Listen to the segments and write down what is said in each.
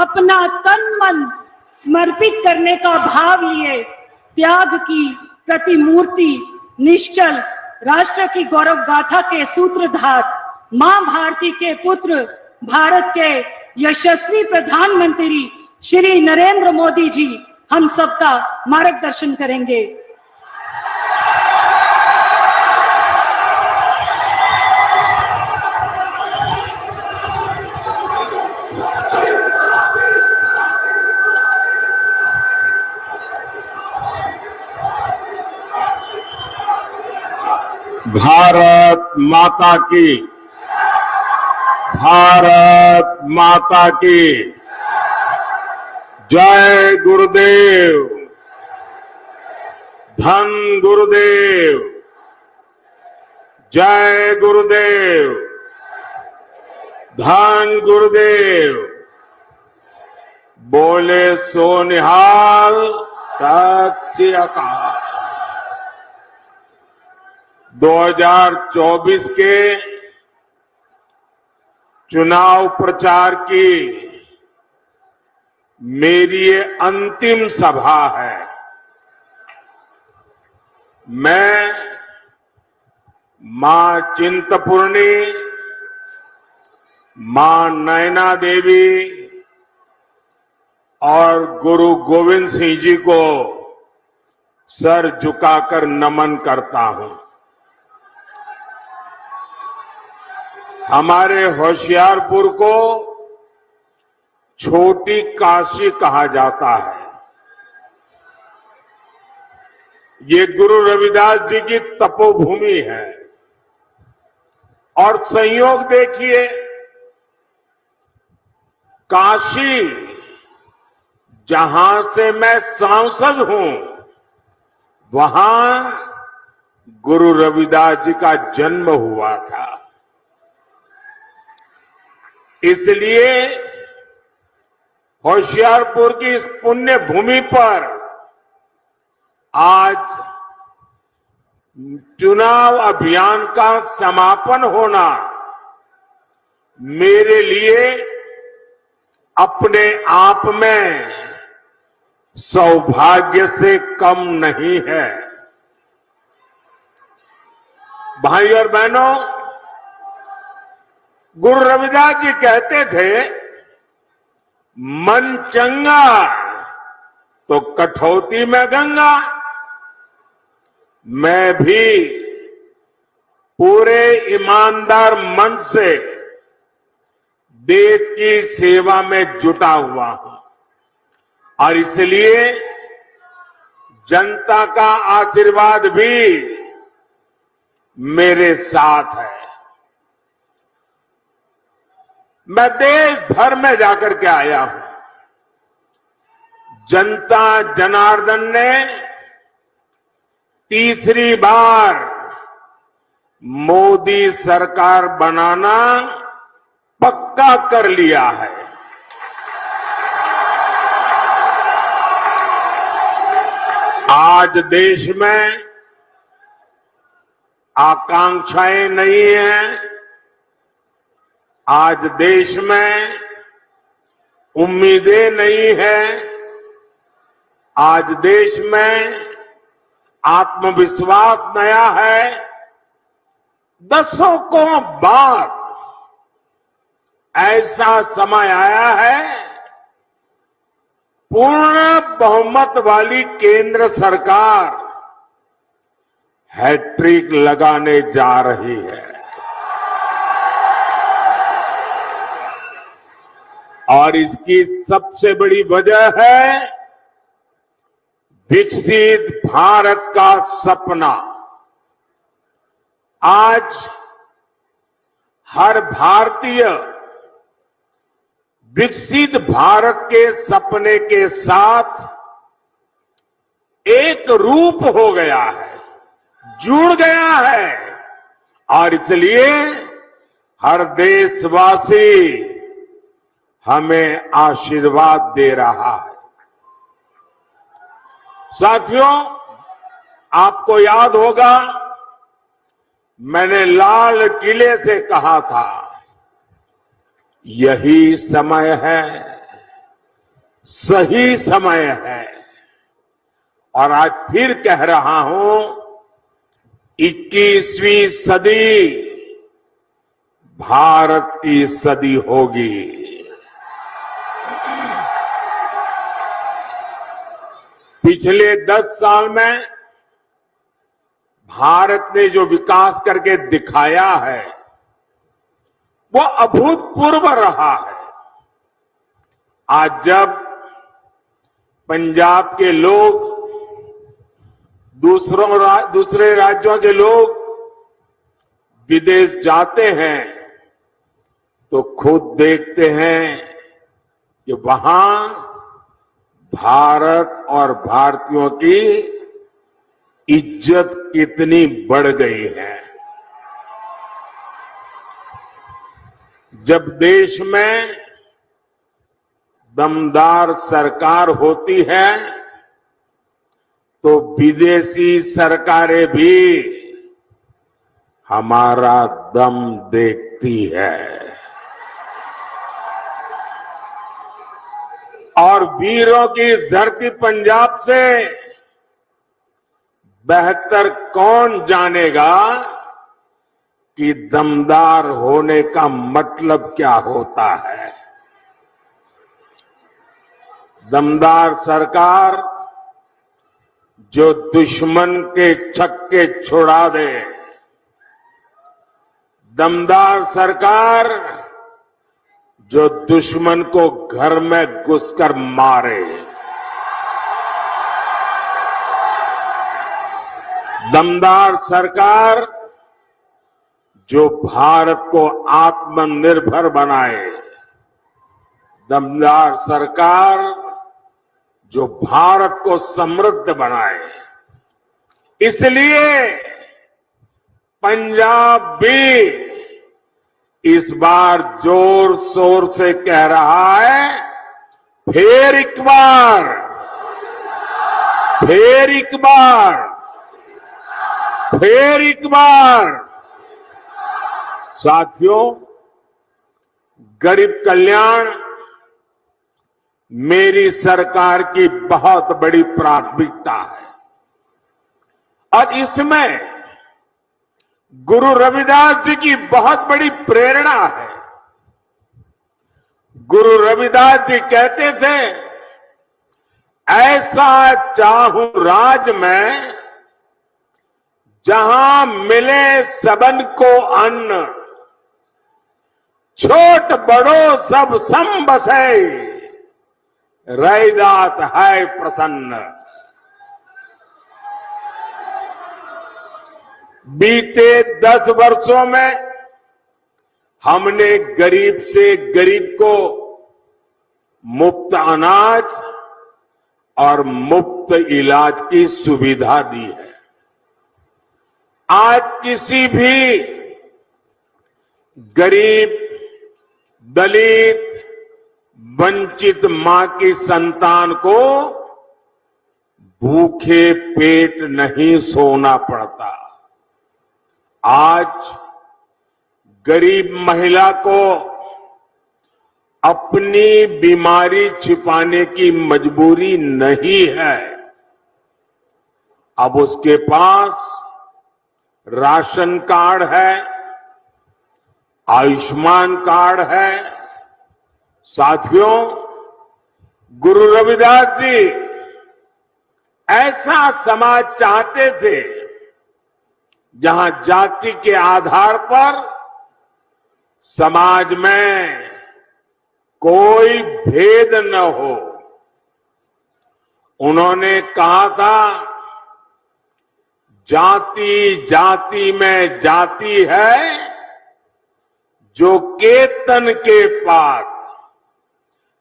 अपना तन मन समर्पित करने का भाव लिए त्याग की प्रतिमूर्ति, निश्चल राष्ट्र की गौरव गाथा के सूत्रधार, मां भारती के पुत्र, भारत के यशस्वी प्रधानमंत्री श्री नरेंद्र मोदी जी हम सबका मार्गदर्शन करेंगे। भारत माता की, भारत माता की जय गुरुदेव, धन गुरुदेव, जय गुरुदेव, धन गुरुदेव। बोले सो निहाल, सत श्री अकाल। 2024 के चुनाव प्रचार की मेरी ये अंतिम सभा है। मैं मां चिंतपूर्णी, मां नैना देवी और गुरु गोविंद सिंह जी को सर झुकाकर नमन करता हूं। हमारे होशियारपुर को छोटी काशी कहा जाता है। ये गुरु रविदास जी की तपोभूमि है। और संयोग देखिए, काशी जहां से मैं सांसद हूं, वहां गुरु रविदास जी का जन्म हुआ था। इसलिए होशियारपुर की इस पुण्य भूमि पर आज चुनाव अभियान का समापन होना मेरे लिए अपने आप में सौभाग्य से कम नहीं है। भाई और बहनों, गुरु रविदास जी कहते थे, मन चंगा तो कठौती में गंगा। मैं भी पूरे ईमानदार मन से देश की सेवा में जुटा हुआ हूं और इसलिए जनता का आशीर्वाद भी मेरे साथ है। मैं देश भर में जाकर के आया हूं। जनता जनार्दन ने तीसरी बार मोदी सरकार बनाना पक्का कर लिया है। आज देश में आकांक्षाएं नहीं हैं। आज देश में उम्मीदें नहीं हैं। आज देश में आत्मविश्वास नया है। दशकों बाद ऐसा समय आया है, पूर्ण बहुमत वाली केंद्र सरकार हैट्रिक लगाने जा रही है। और इसकी सबसे बड़ी वजह है विकसित भारत का सपना। आज हर भारतीय विकसित भारत के सपने के साथ एक रूप हो गया है, जुड़ गया है और इसलिए हर देशवासी हमें आशीर्वाद दे रहा है। साथियों, आपको याद होगा मैंने लाल किले से कहा था, यही समय है सही समय है। और आज फिर कह रहा हूं, 21वीं सदी भारत की सदी होगी। पिछले 10 साल में भारत ने जो विकास करके दिखाया है वो अभूतपूर्व रहा है। आज जब पंजाब के लोग, दूसरे राज्यों के लोग विदेश जाते हैं तो खुद देखते हैं कि वहां भारत और भारतीयों की इज्जत कितनी बढ़ गई है। जब देश में दमदार सरकार होती है तो विदेशी सरकारें भी हमारा दम देखती है। और वीरों की इस धरती पंजाब से बेहतर कौन जानेगा कि दमदार होने का मतलब क्या होता है। दमदार सरकार जो दुश्मन के छक्के छुड़ा दे, दमदार सरकार जो दुश्मन को घर में घुसकर मारे, दमदार सरकार जो भारत को आत्मनिर्भर बनाए, दमदार सरकार जो भारत को समृद्ध बनाए। इसलिए पंजाब भी इस बार जोर शोर से कह रहा है, फिर एक बार, फिर एक बार, फिर एक बार। साथियों, गरीब कल्याण मेरी सरकार की बहुत बड़ी प्राथमिकता है और इसमें गुरु रविदास जी की बहुत बड़ी प्रेरणा है। गुरु रविदास जी कहते थे, ऐसा चाहूं राज में जहां मिले सबन को अन्न, छोट बड़ो सब सम बसे, रैदास है प्रसन्न। बीते 10 वर्षों में हमने गरीब से गरीब को मुफ्त अनाज और मुफ्त इलाज की सुविधा दी है। आज किसी भी गरीब, दलित, वंचित मां की संतान को भूखे पेट नहीं सोना पड़ता। आज गरीब महिला को अपनी बीमारी छिपाने की मजबूरी नहीं है। अब उसके पास राशन कार्ड है, आयुष्मान कार्ड है। साथियों, गुरु रविदास जी ऐसा समाज चाहते थे जहां जाति के आधार पर समाज में कोई भेद न हो। उन्होंने कहा था, जाति जाति में जाति है, जो केतन के पात,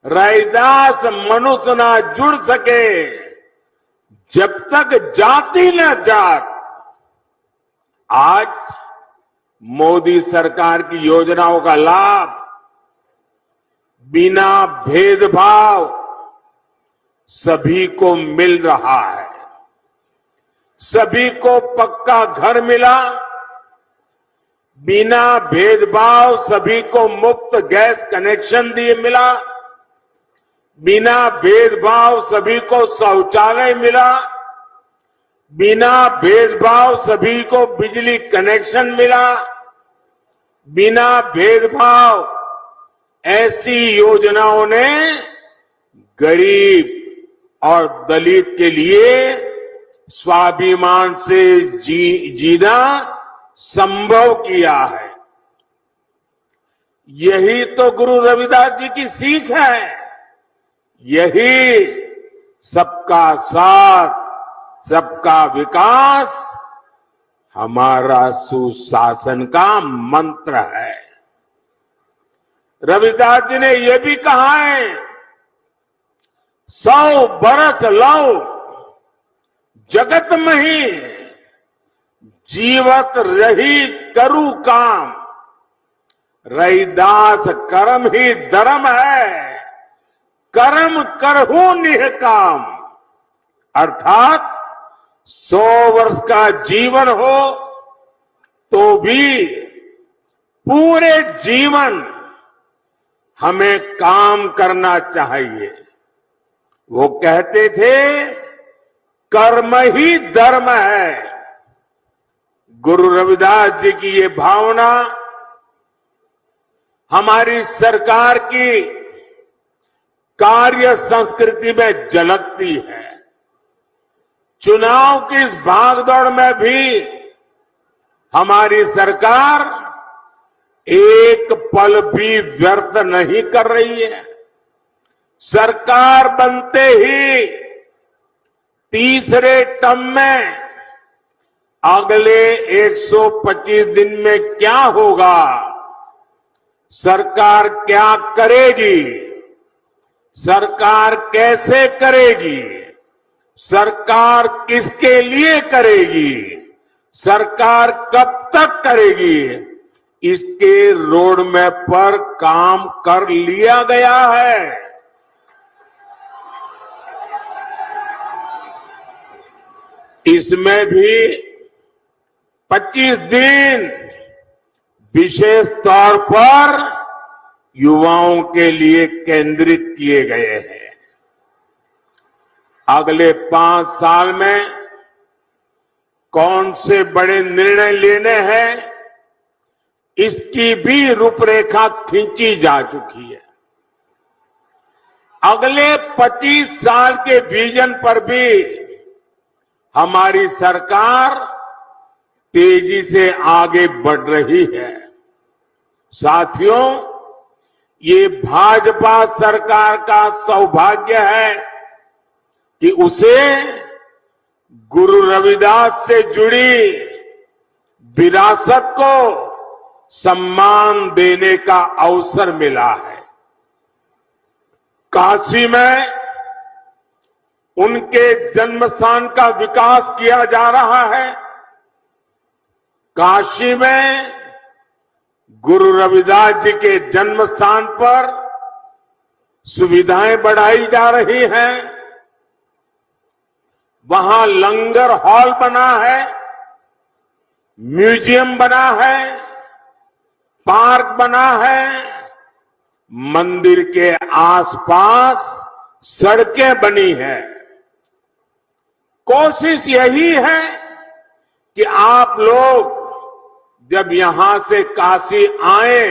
रैदास मनुष्य ना जुड़ सके, जब तक जाति न जात। आज मोदी सरकार की योजनाओं का लाभ बिना भेदभाव सभी को मिल रहा है। सभी को पक्का घर मिला, बिना भेदभाव सभी को मुफ्त गैस कनेक्शन दिए मिला, बिना भेदभाव सभी को शौचालय मिला, बिना भेदभाव सभी को बिजली कनेक्शन मिला, बिना भेदभाव ऐसी योजनाओं ने गरीब और दलित के लिए स्वाभिमान से जीना संभव किया है। यही तो गुरु रविदास जी की सीख है। यही सबका साथ, सबका विकास हमारा सुशासन का मंत्र है। रविदास जी ने यह भी कहा है, 100 बरस लौ जगत मही, जीवत रही करू काम, रैदास कर्म ही धर्म है, कर्म करहु निह काम। अर्थात 100 वर्ष का जीवन हो तो भी पूरे जीवन हमें काम करना चाहिए। वो कहते थे कर्म ही धर्म है। गुरु रविदास जी की ये भावना हमारी सरकार की कार्य संस्कृति में झलकती है। चुनाव की इस भागदौड़ में भी हमारी सरकार एक पल भी व्यर्थ नहीं कर रही है। सरकार बनते ही तीसरे टर्म में अगले 125 दिन में क्या होगा, सरकार क्या करेगी, सरकार कैसे करेगी, सरकार किसके लिए करेगी, सरकार कब तक करेगी, इसके रोड मैप पर काम कर लिया गया है। इसमें भी 25 दिन विशेष तौर पर युवाओं के लिए केंद्रित किए गए हैं। अगले 5 साल में कौन से बड़े निर्णय लेने हैं, इसकी भी रूपरेखा खींची जा चुकी है। अगले 25 साल के विजन पर भी हमारी सरकार तेजी से आगे बढ़ रही है। साथियों, ये भाजपा सरकार का सौभाग्य है कि उसे गुरु रविदास से जुड़ी विरासत को सम्मान देने का अवसर मिला है। काशी में उनके जन्म स्थान का विकास किया जा रहा है। काशी में गुरु रविदास जी के जन्म स्थान पर सुविधाएं बढ़ाई जा रही हैं। वहां लंगर हॉल बना है, म्यूजियम बना है, पार्क बना है, मंदिर के आसपास सड़कें बनी है। कोशिश यही है कि आप लोग जब यहां से काशी आए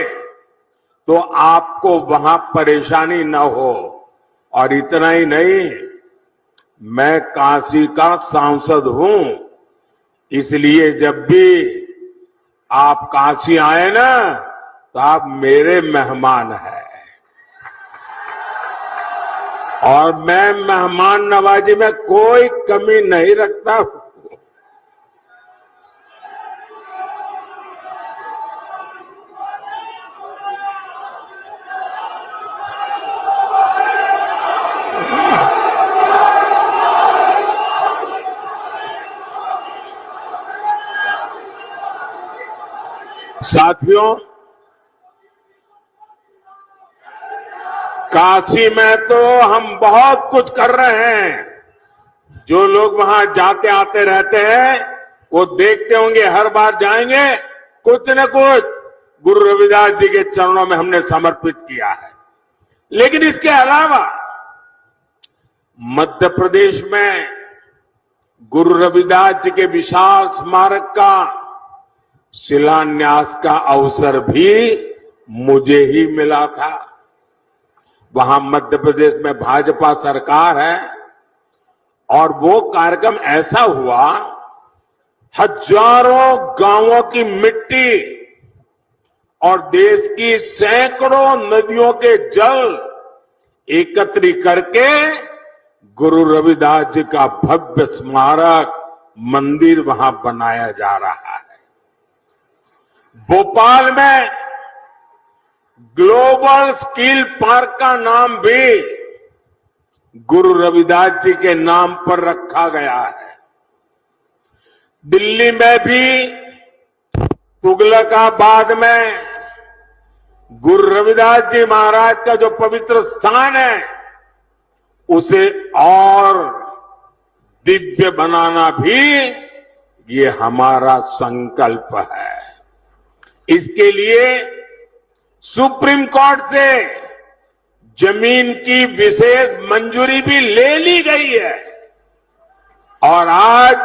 तो आपको वहां परेशानी न हो। और इतना ही नहीं, मैं काशी का सांसद हूं, इसलिए जब भी आप काशी आए ना तो आप मेरे मेहमान हैं। और मैं मेहमान नवाजी में कोई कमी नहीं रखता हूं। साथियों, काशी में तो हम बहुत कुछ कर रहे हैं। जो लोग वहां जाते आते रहते हैं वो देखते होंगे, हर बार जाएंगे कुछ न कुछ गुरु रविदास जी के चरणों में हमने समर्पित किया है। लेकिन इसके अलावा मध्य प्रदेश में गुरु रविदास जी के विशाल स्मारक का शिलान्यास का अवसर भी मुझे ही मिला था। वहां मध्य प्रदेश में भाजपा सरकार है और वो कार्यक्रम ऐसा हुआ, हजारों गांवों की मिट्टी और देश की सैकड़ों नदियों के जल एकत्रित करके गुरु रविदास जी का भव्य स्मारक मंदिर वहां बनाया जा रहा है। भोपाल में ग्लोबल स्किल पार्क का नाम भी गुरु रविदास जी के नाम पर रखा गया है। दिल्ली में भी तुगलकाबाद में गुरु रविदास जी महाराज का जो पवित्र स्थान है उसे और दिव्य बनाना भी ये हमारा संकल्प है। इसके लिए सुप्रीम कोर्ट से जमीन की विशेष मंजूरी भी ले ली गई है और आज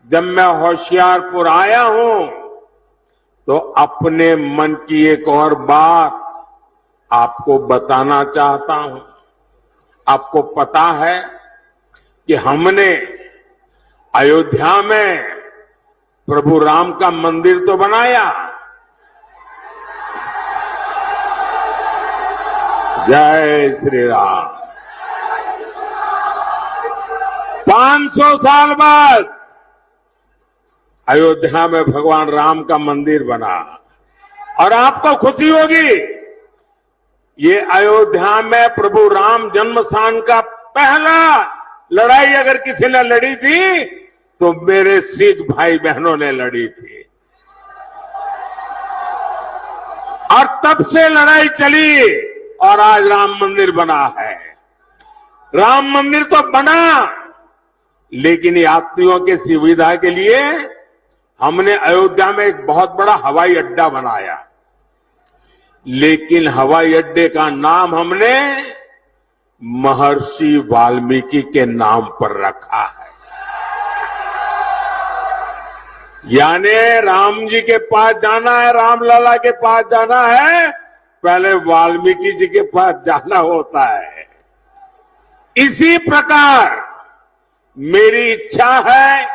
जब मैं होशियारपुर आया हूं तो अपने मन की एक और बात आपको बताना चाहता हूं। आपको पता है कि हमने अयोध्या में प्रभु राम का मंदिर तो बनाया, जय श्री राम। 500 साल बाद अयोध्या में भगवान राम का मंदिर बना और आपको खुशी होगी, ये अयोध्या में प्रभु राम जन्म स्थान का पहला लड़ाई अगर किसी ने लड़ी थी तो मेरे सिख भाई बहनों ने लड़ी थी और तब से लड़ाई चली और आज राम मंदिर बना है। राम मंदिर तो बना, लेकिन यात्रियों की सुविधा के लिए हमने अयोध्या में एक बहुत बड़ा हवाई अड्डा बनाया, लेकिन हवाई अड्डे का नाम हमने महर्षि वाल्मीकि के नाम पर रखा है। यानी राम जी के पास जाना है, रामलला के पास जाना है, पहले वाल्मीकि जी के पास जाना होता है। इसी प्रकार मेरी इच्छा है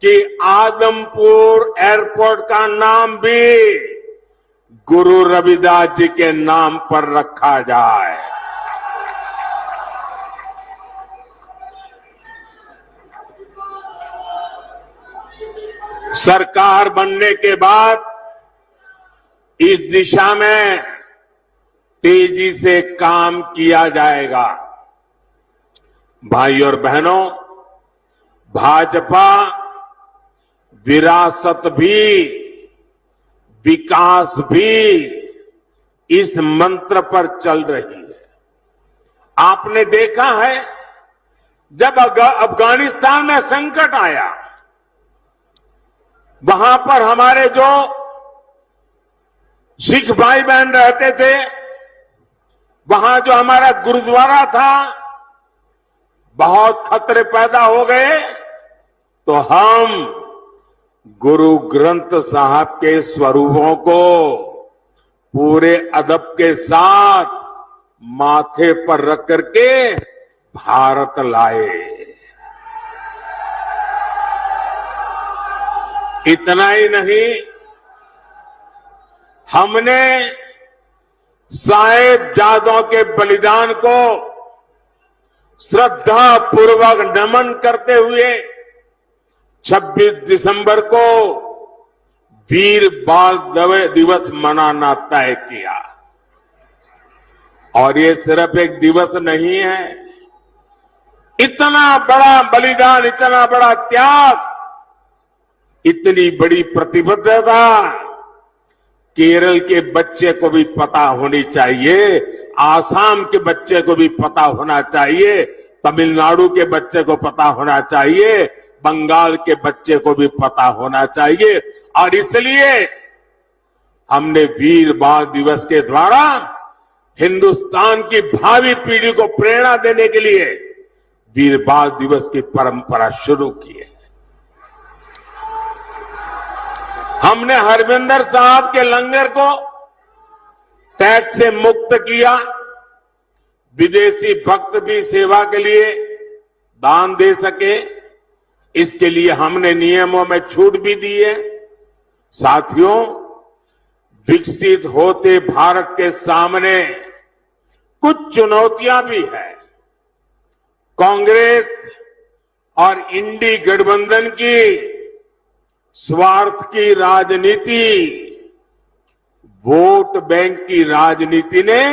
कि आदमपुर एयरपोर्ट का नाम भी गुरु रविदास जी के नाम पर रखा जाए। सरकार बनने के बाद इस दिशा में तेजी से काम किया जाएगा। भाई और बहनों, भाजपा विरासत भी विकास भी इस मंत्र पर चल रही है। आपने देखा है जब अफगानिस्तान में संकट आया, वहां पर हमारे जो सिख भाई बहन रहते थे, वहां जो हमारा गुरुद्वारा था, बहुत खतरे पैदा हो गए, तो हम गुरु ग्रंथ साहब के स्वरूपों को पूरे अदब के साथ माथे पर रख करके भारत लाए। इतना ही नहीं, हमने साहिबजादों के बलिदान को श्रद्धा पूर्वक नमन करते हुए 26 दिसंबर को वीर बाल दिवस मनाना तय किया। और ये सिर्फ एक दिवस नहीं है, इतना बड़ा बलिदान, इतना बड़ा त्याग, इतनी बड़ी प्रतिबद्धता केरल के बच्चे को भी पता होनी चाहिए, आसाम के बच्चे को भी पता होना चाहिए, तमिलनाडु के बच्चे को पता होना चाहिए, बंगाल के बच्चे को भी पता होना चाहिए। और इसलिए हमने वीर बाल दिवस के द्वारा हिंदुस्तान की भावी पीढ़ी को प्रेरणा देने के लिए वीर बाल दिवस की परंपरा शुरू की है। हमने हरविंदर साहब के लंगर को टैक्स से मुक्त किया। विदेशी भक्त भी सेवा के लिए दान दे सके, इसके लिए हमने नियमों में छूट भी दी है। साथियों, विकसित होते भारत के सामने कुछ चुनौतियां भी है। कांग्रेस और इंडी गठबंधन की स्वार्थ की राजनीति, वोट बैंक की राजनीति ने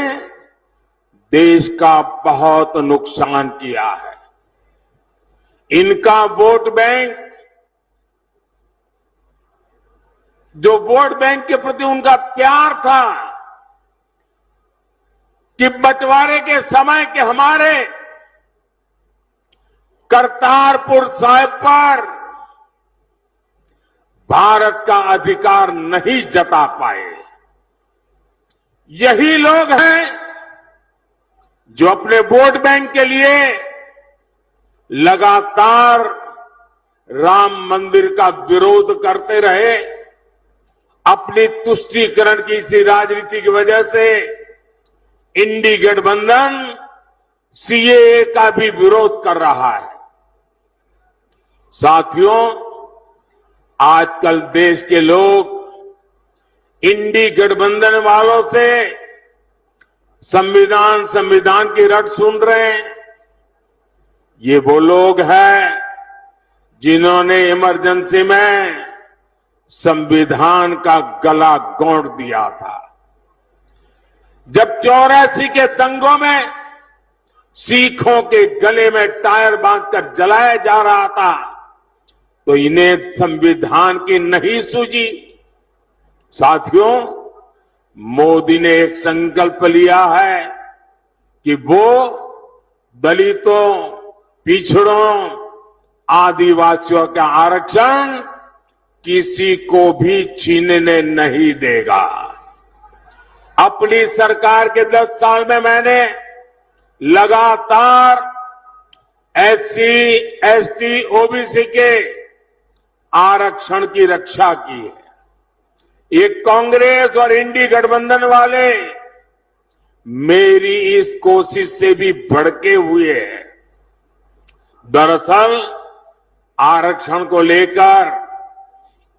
देश का बहुत नुकसान किया है। इनका वोट बैंक, जो वोट बैंक के प्रति उनका प्यार था कि बंटवारे के समय के हमारे करतारपुर साहिब पर भारत का अधिकार नहीं जता पाए। यही लोग हैं जो अपने वोट बैंक के लिए लगातार राम मंदिर का विरोध करते रहे। अपनी तुष्टीकरण की इसी राजनीति की वजह से इंडी गठबंधन सीएए का भी विरोध कर रहा है। साथियों, आजकल देश के लोग इंडी गठबंधन वालों से संविधान की रट सुन रहे हैं। ये वो लोग हैं जिन्होंने इमरजेंसी में संविधान का गला घोंट दिया था। जब 84 के दंगों में सिखों के गले में टायर बांधकर जलाया जा रहा था, तो इन्हें संविधान की नहीं सूझी। साथियों, मोदी ने एक संकल्प लिया है कि वो दलितों, पिछड़ों, आदिवासियों का आरक्षण किसी को भी छीनने नहीं देगा। अपनी सरकार के 10 साल में मैंने लगातार एससी, एसटी, ओबीसी के आरक्षण की रक्षा की है। ये कांग्रेस और इंडी गठबंधन वाले मेरी इस कोशिश से भी भड़के हुए हैं। दरअसल आरक्षण को लेकर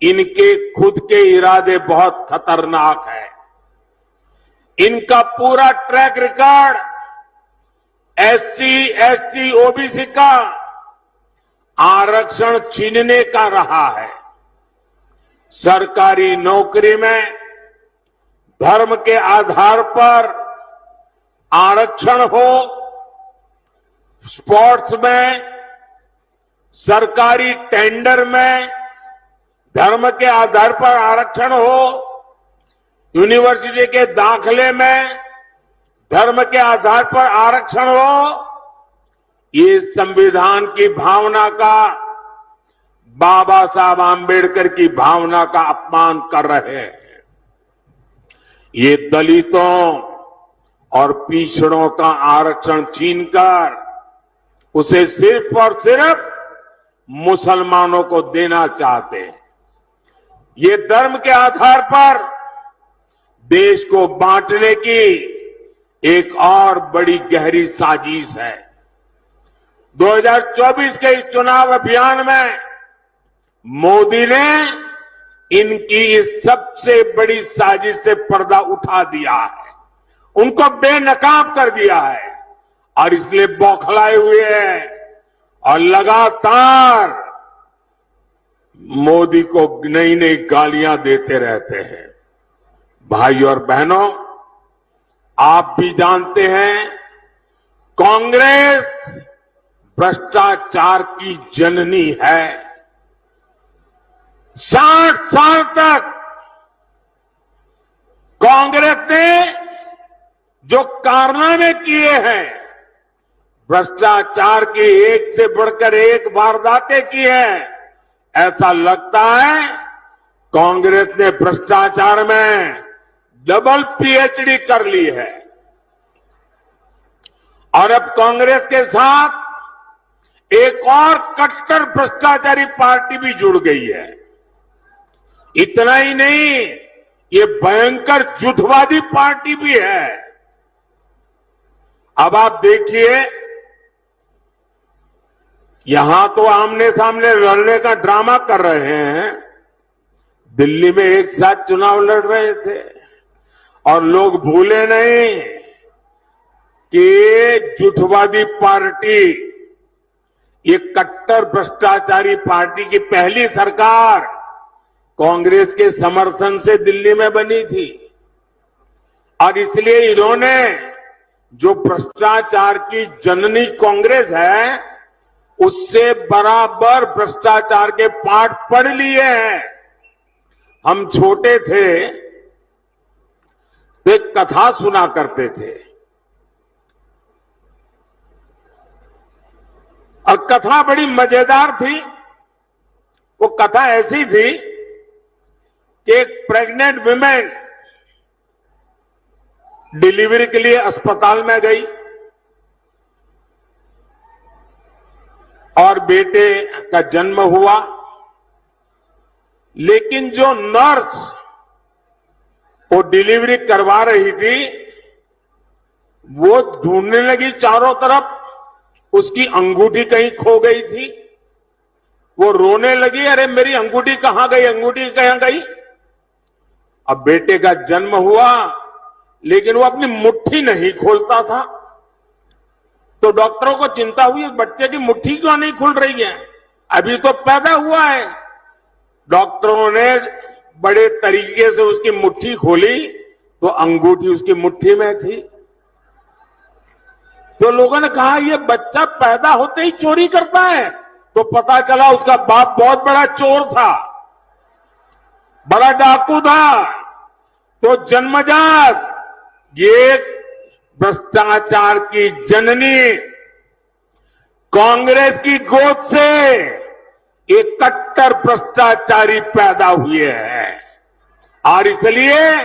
इनके खुद के इरादे बहुत खतरनाक हैं। इनका पूरा track record SC, ST, OBC का आरक्षण छीनने का रहा है। सरकारी नौकरी में धर्म के आधार पर आरक्षण हो, स्पोर्ट्स में, सरकारी टेंडर में धर्म के आधार पर आरक्षण हो, यूनिवर्सिटी के दाखले में धर्म के आधार पर आरक्षण हो, ये संविधान की भावना का, बाबा साहब आंबेडकर की भावना का अपमान कर रहे हैं। ये दलितों और पिछड़ों का आरक्षण छीनकर उसे सिर्फ और सिर्फ मुसलमानों को देना चाहते हैं। ये धर्म के आधार पर देश को बांटने की एक और बड़ी गहरी साजिश है। 2024 के इस चुनाव अभियान में मोदी ने इनकी इस सबसे बड़ी साजिश से पर्दा उठा दिया है, उनको बेनकाब कर दिया है और इसलिए बौखलाए हुए हैं और लगातार मोदी को नई नई गालियां देते रहते हैं। भाई और बहनों, आप भी जानते हैं कांग्रेस भ्रष्टाचार की जननी है। 60 साल तक कांग्रेस ने जो कारनामे किए हैं, भ्रष्टाचार की एक से बढ़कर एक वारदातें की हैं, ऐसा लगता है कांग्रेस ने भ्रष्टाचार में डबल पीएचडी कर ली है। और अब कांग्रेस के साथ एक और कट्टर भ्रष्टाचारी पार्टी भी जुड़ गई है। इतना ही नहीं, ये भयंकर झूठवादी पार्टी भी है। अब आप देखिए, यहां तो आमने सामने लड़ने का ड्रामा कर रहे हैं, दिल्ली में एक साथ चुनाव लड़ रहे थे। और लोग भूले नहीं कि ये झूठवादी पार्टी, ये कट्टर भ्रष्टाचारी पार्टी की पहली सरकार कांग्रेस के समर्थन से दिल्ली में बनी थी। और इसलिए इन्होंने जो भ्रष्टाचार की जननी कांग्रेस है, उससे बराबर भ्रष्टाचार के पाठ पढ़ लिए हैं। हम छोटे थे तो एक कथा सुना करते थे, और कथा बड़ी मजेदार थी। वो कथा ऐसी थी कि एक प्रेग्नेंट विमेन डिलीवरी के लिए अस्पताल में गई और बेटे का जन्म हुआ, लेकिन जो नर्स वो डिलीवरी करवा रही थी, वो ढूंढने लगी चारों तरफ, उसकी अंगूठी कहीं खो गई थी। वो रोने लगी, अरे मेरी अंगूठी कहां गई, अंगूठी कहां गई। अब बेटे का जन्म हुआ, लेकिन वो अपनी मुट्ठी नहीं खोलता था। तो डॉक्टरों को चिंता हुई, बच्चे की मुट्ठी क्यों नहीं खुल रही है, अभी तो पैदा हुआ है। डॉक्टरों ने बड़े तरीके से उसकी मुट्ठी खोली, तो अंगूठी उसकी मुट्ठी में थी। तो लोगों ने कहा, ये बच्चा पैदा होते ही चोरी करता है। तो पता चला उसका बाप बहुत बड़ा चोर था, बड़ा डाकू था। तो जन्मजात ये भ्रष्टाचार की जननी कांग्रेस की गोद से एक कट्टर भ्रष्टाचारी पैदा हुए हैं। और इसलिए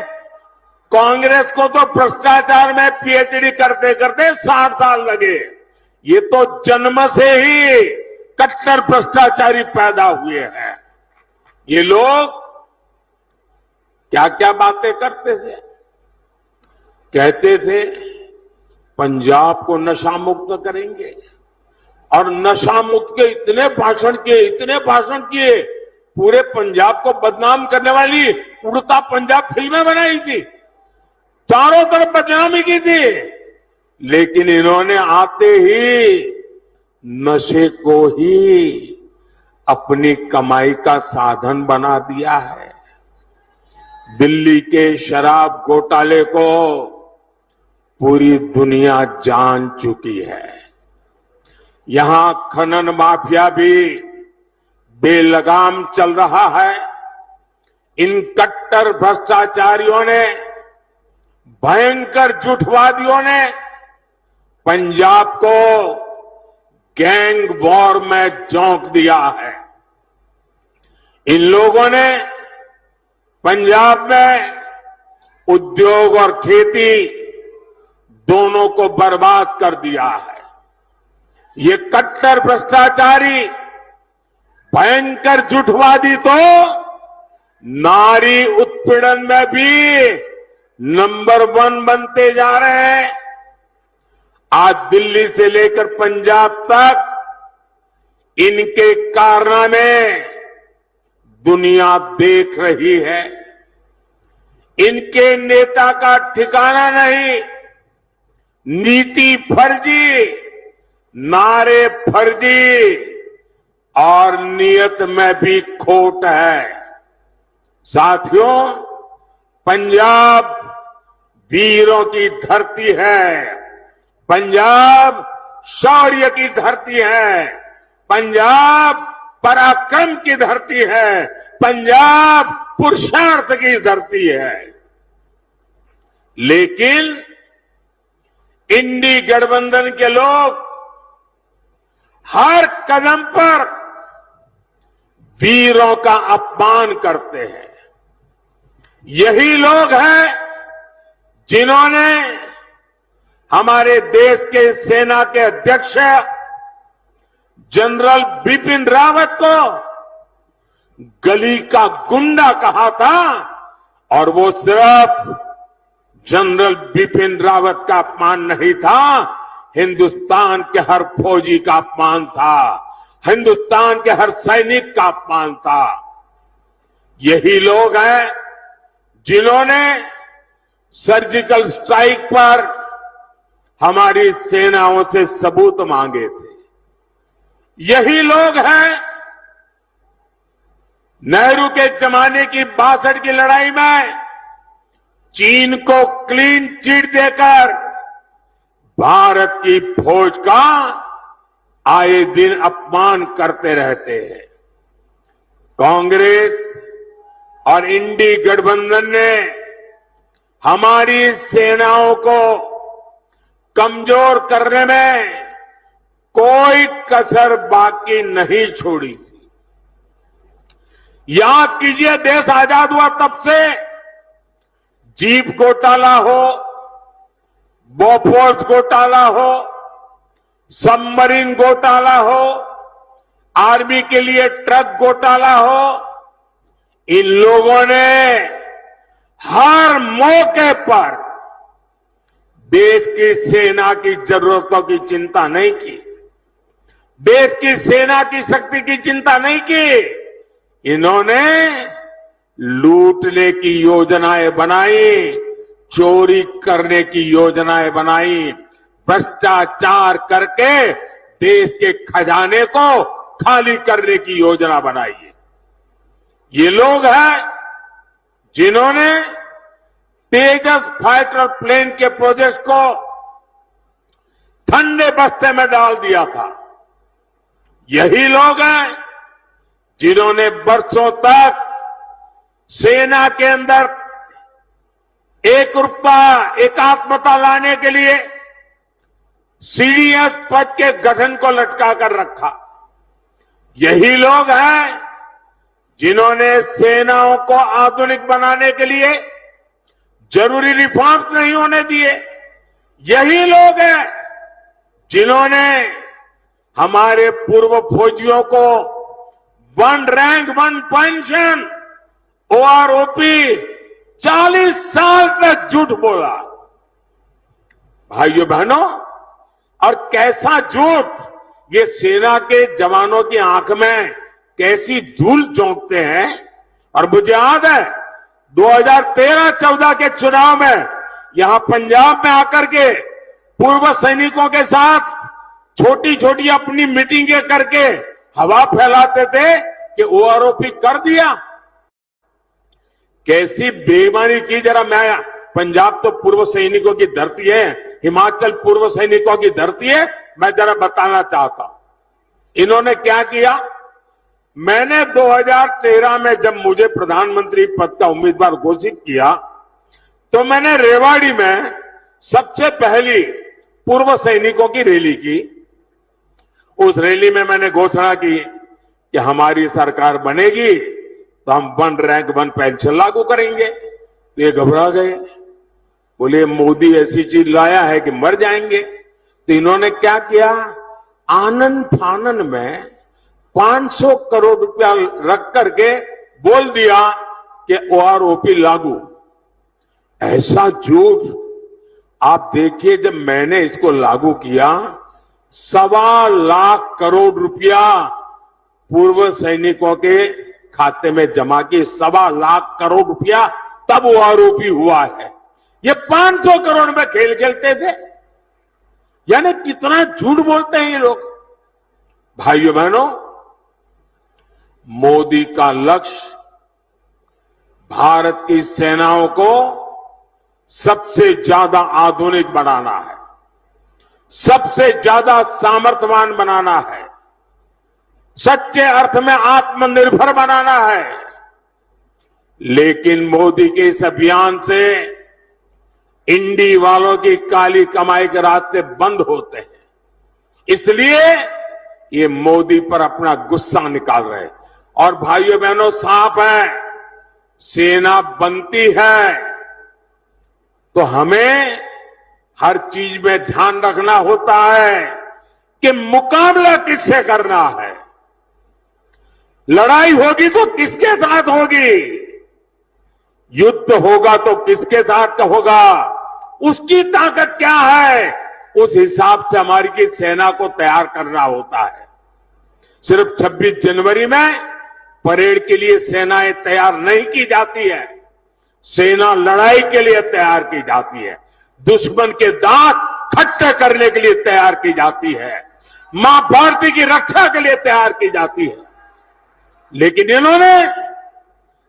कांग्रेस को तो भ्रष्टाचार में पीएचडी करते करते 60 साल लगे। ये तो जन्म से ही कट्टर भ्रष्टाचारी पैदा हुए हैं। ये लोग क्या क्या बातें करते थे। कहते थे पंजाब को नशा मुक्त करेंगे, और नशा मुक्त के इतने भाषण किए, पूरे पंजाब को बदनाम करने वाली उड़ता पंजाब फिल्में बनाई थी, चारों तरफ बदनामी की थी। लेकिन इन्होंने आते ही नशे को ही अपनी कमाई का साधन बना दिया है। दिल्ली के शराब घोटाले को पूरी दुनिया जान चुकी है। यहां खनन माफिया भी बेलगाम चल रहा है। इन कट्टर भ्रष्टाचारियों ने, भयंकर झूठवादियों ने पंजाब को गैंग वॉर में झोंक दिया है। इन लोगों ने पंजाब में उद्योग और खेती दोनों को बर्बाद कर दिया है। ये कट्टर भ्रष्टाचारी, भयंकर झूठवादी तो नारी उत्पीड़न में भी नंबर 1 बनते जा रहे हैं। आज दिल्ली से लेकर पंजाब तक इनके कारनामे दुनिया देख रही है। इनके नेता का ठिकाना नहीं, नीति फर्जी, नारे फर्जी, और नियत में भी खोट है। साथियों, पंजाब वीरों की धरती है, पंजाब शौर्य की धरती है, पंजाब पराक्रम की धरती है, पंजाब पुरुषार्थ की धरती है। लेकिन इंडी गठबंधन के लोग हर कदम पर वीरों का अपमान करते हैं। यही लोग हैं जिन्होंने हमारे देश के सेना के अध्यक्ष जनरल बिपिन रावत को गली का गुंडा कहा था, और वो सिर्फ जनरल बिपिन रावत का अपमान नहीं था, हिंदुस्तान के हर फौजी का अपमान था, हिंदुस्तान के हर सैनिक का अपमान था। यही लोग हैं जिन्होंने सर्जिकल स्ट्राइक पर हमारी सेनाओं से सबूत मांगे थे। यही लोग हैं नेहरू के जमाने की 62 की लड़ाई में चीन को क्लीन चिट देकर भारत की फौज का आए दिन अपमान करते रहते हैं। कांग्रेस और इंडी गठबंधन ने हमारी सेनाओं को कमजोर करने में कोई कसर बाकी नहीं छोड़ी थी। याद कीजिए, देश आजाद हुआ तब से जीप घोटाला हो, बोफोर्स घोटाला हो, सबमरीन घोटाला हो, आर्मी के लिए ट्रक घोटाला हो, इन लोगों ने हर मौके पर देश की सेना की जरूरतों की चिंता नहीं की, देश की सेना की शक्ति की चिंता नहीं की। इन्होंने लूटने की योजनाएं बनाई, चोरी करने की योजनाएं बनाई, भ्रष्टाचार करके देश के खजाने को खाली करने की योजना बनाई है। ये लोग हैं जिन्होंने तेजस फाइटर प्लेन के प्रोजेक्ट को ठंडे बस्ते में डाल दिया था। यही लोग हैं जिन्होंने वर्षों तक सेना के अंदर एकरूपता, एकात्मता लाने के लिए सीडीएस पद के गठन को लटका कर रखा। यही लोग हैं जिन्होंने सेनाओं को आधुनिक बनाने के लिए जरूरी रिफॉर्म्स नहीं होने दिए। यही लोग हैं जिन्होंने हमारे पूर्व फौजियों को 1 रैंक 1 पेंशन, ओआरओपी 40 साल तक झूठ बोला। भाइयों बहनों, और कैसा झूठ, ये सेना के जवानों की आंख में कैसी धूल झोंकते हैं। और मुझे याद है 2013-14 के चुनाव में यहां पंजाब में आकर के पूर्व सैनिकों के साथ छोटी छोटी अपनी मीटिंगें करके हवा फैलाते थे कि ओआरओपी कर दिया। कैसी बेईमानी की, जरा मैं, पंजाब तो पूर्व सैनिकों की धरती है, हिमाचल पूर्व सैनिकों की धरती है, मैं जरा बताना चाहता हूं इन्होंने क्या किया। मैंने 2013 में जब मुझे प्रधानमंत्री पद का उम्मीदवार घोषित किया तो मैंने रेवाड़ी में सबसे पहली पूर्व सैनिकों की रैली की। उस रैली में मैंने घोषणा की कि हमारी सरकार बनेगी तो हम 1 रैंक 1 पेंशन लागू करेंगे। तो ये घबरा गए, बोले मोदी ऐसी चीज लाया है कि मर जाएंगे। तो इन्होंने क्या किया, आनन फानन में 500 करोड़ रुपया रख करके बोल दिया कि ओआरओपी लागू। ऐसा झूठ आप देखिए, जब मैंने इसको लागू किया 1.25 लाख करोड़ रुपया पूर्व सैनिकों के खाते में जमा की, 1.25 लाख करोड़ रुपया तब ओआरओपी हुआ है। ये 500 करोड़ में खेल खेलते थे। यानी कितना झूठ बोलते हैं ये लोग। भाइयों बहनों, मोदी का लक्ष्य भारत की सेनाओं को सबसे ज्यादा आधुनिक बनाना है, सबसे ज्यादा सामर्थ्यवान बनाना है, सच्चे अर्थ में आत्मनिर्भर बनाना है। लेकिन मोदी के इस अभियान से इंडी वालों की काली कमाई के रास्ते बंद होते हैं। इसलिए ये मोदी पर अपना गुस्सा निकाल रहे हैं। और भाइयों बहनों, साफ है, सेना बनती है तो हमें हर चीज में ध्यान रखना होता है कि मुकाबला किससे करना है। लड़ाई होगी तो किसके साथ होगी, युद्ध होगा तो किसके साथ का होगा, उसकी ताकत क्या है, उस हिसाब से हमारी की सेना को तैयार करना होता है। सिर्फ 26 जनवरी में परेड के लिए सेनाएं तैयार नहीं की जाती है, सेना लड़ाई के लिए तैयार की जाती है, दुश्मन के दांत खट्टे करने के लिए तैयार की जाती है, मां भारती की रक्षा के लिए तैयार की जाती है। लेकिन इन्होंने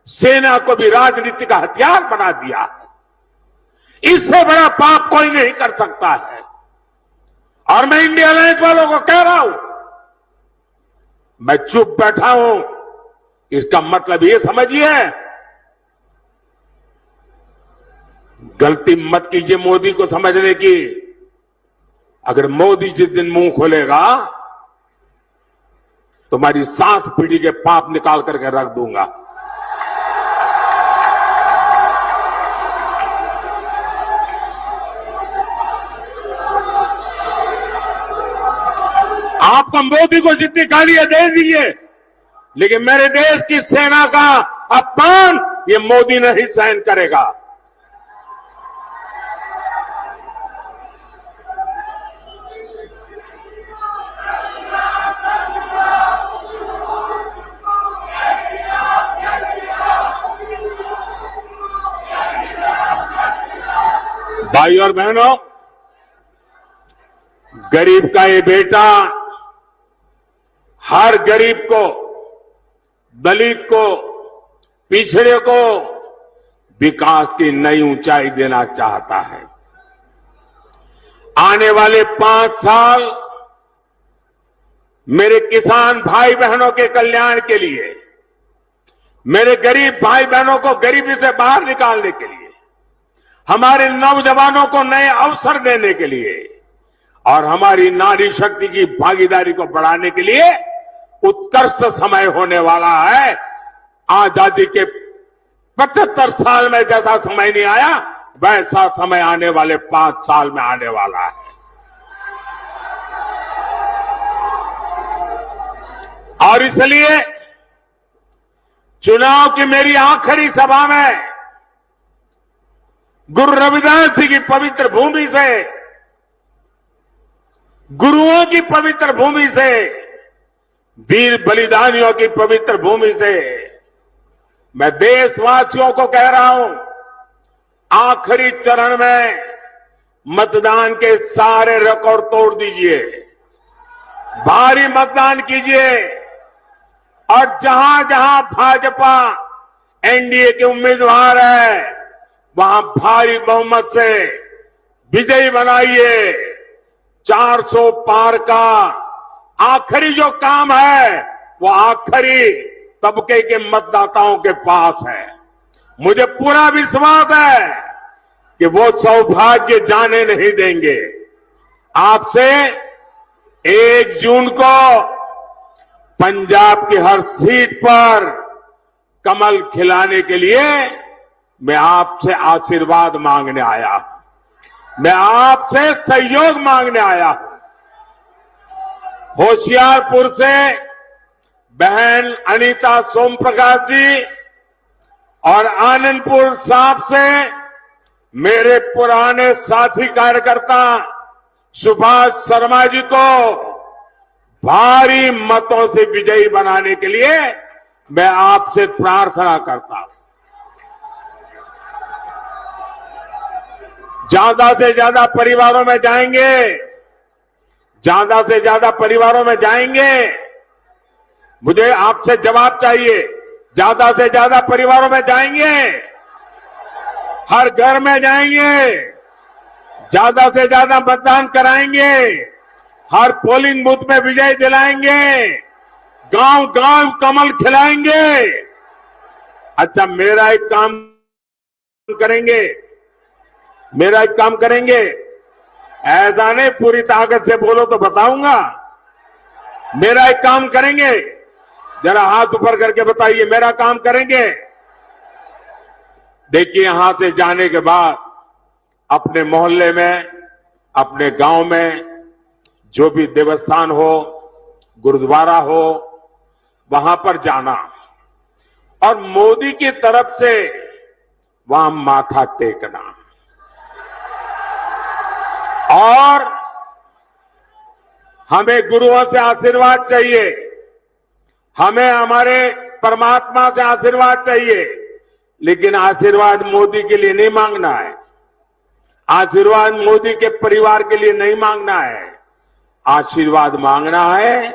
सेना को भी राजनीति का हथियार बना दिया है। इससे बड़ा पाप कोई नहीं कर सकता है। और मैं इंडिया अलायंस वालों को कह रहा हूं, मैं चुप बैठा हूं, इसका मतलब ये समझिए, गलती मत कीजिए मोदी को समझने की। अगर मोदी जिस दिन मुंह खोलेगा तुम्हारी 7 पीढ़ी के पाप निकाल करके रख दूंगा। आपको मोदी को जितनी गालियां दे दीजिए, लेकिन मेरे देश की सेना का अपमान ये मोदी नहीं सहन करेगा। भाई और बहनों, गरीब का ये बेटा हर गरीब को, दलित को, पिछड़े को विकास की नई ऊंचाई देना चाहता है। आने वाले 5 साल मेरे किसान भाई बहनों के कल्याण के लिए, मेरे गरीब भाई बहनों को गरीबी से बाहर निकालने के लिए, हमारे नौजवानों को नए अवसर देने के लिए और हमारी नारी शक्ति की भागीदारी को बढ़ाने के लिए उत्कृष्ट समय होने वाला है। आजादी के 75 साल में जैसा समय नहीं आया, वैसा समय आने वाले 5 साल में आने वाला है। और इसलिए चुनाव की मेरी आखिरी सभा में गुरु रविदास जी की पवित्र भूमि से, गुरुओं की पवित्र भूमि से, वीर बलिदानियों की पवित्र भूमि से मैं देशवासियों को कह रहा हूं, आखिरी चरण में मतदान के सारे रिकॉर्ड तोड़ दीजिए, भारी मतदान कीजिए और जहां जहां भाजपा एनडीए के उम्मीदवार है वहां भारी बहुमत से विजयी बनाइए। 400 पार का आखिरी जो काम है वो आखिरी तबके के मतदाताओं के पास है। मुझे पूरा विश्वास है कि वो सौभाग्य जाने नहीं देंगे। आपसे 1 जून को पंजाब की हर सीट पर कमल खिलाने के लिए मैं आपसे आशीर्वाद मांगने आया हूं, मैं आपसे सहयोग मांगने आया हूं। होशियारपुर से बहन अनीता सोम प्रकाश जी और आनंदपुर साहब से मेरे पुराने साथी कार्यकर्ता सुभाष शर्मा जी को भारी मतों से विजयी बनाने के लिए मैं आपसे प्रार्थना करता हूं। ज्यादा से ज्यादा परिवारों में जाएंगे, ज्यादा से ज्यादा परिवारों में जाएंगे। मुझे आपसे जवाब चाहिए, ज्यादा से ज्यादा परिवारों में जाएंगे, हर घर में जाएंगे, ज्यादा से ज्यादा मतदान कराएंगे, हर पोलिंग बूथ में विजय दिलाएंगे, गांव गांव कमल खिलाएंगे। अच्छा, मेरा एक काम करेंगे, मेरा एक काम करेंगे, ऐसा नहीं पूरी ताकत से बोलो तो बताऊंगा। मेरा एक काम करेंगे, जरा हाथ ऊपर करके बताइए, मेरा काम करेंगे। देखिए, यहां से जाने के बाद अपने मोहल्ले में अपने गांव में जो भी देवस्थान हो, गुरुद्वारा हो, वहां पर जाना और मोदी की तरफ से वहां माथा टेकना और हमें गुरुओं से आशीर्वाद चाहिए, हमें हमारे परमात्मा से आशीर्वाद चाहिए, लेकिन आशीर्वाद मोदी के लिए नहीं मांगना है, आशीर्वाद मोदी के परिवार के लिए नहीं मांगना है, आशीर्वाद मांगना है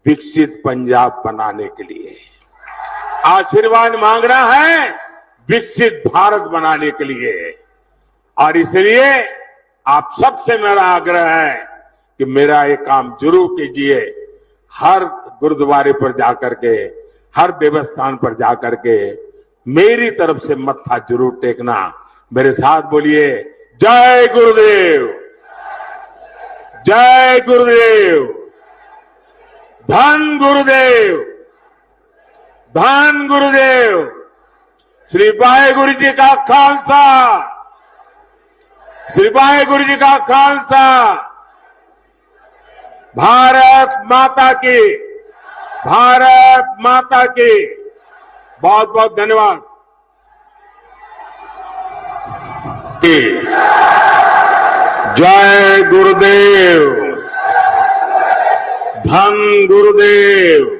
विकसित पंजाब बनाने के लिए, आशीर्वाद मांगना है विकसित भारत बनाने के लिए। और इसलिए आप सबसे मेरा आग्रह है कि मेरा ये काम जरूर कीजिए, हर गुरुद्वारे पर जाकर के, हर देवस्थान पर जाकर के मेरी तरफ से मत्था जरूर टेकना। मेरे साथ बोलिए, जय गुरुदेव, जय गुरुदेव, धन गुरुदेव, धन गुरुदेव। श्री वाहेगुरु जी का खालसा, श्री वाहेगुरु जी का खालसा। भारत माता की, भारत माता की। बहुत बहुत धन्यवाद। जय गुरुदेव, धन गुरुदेव।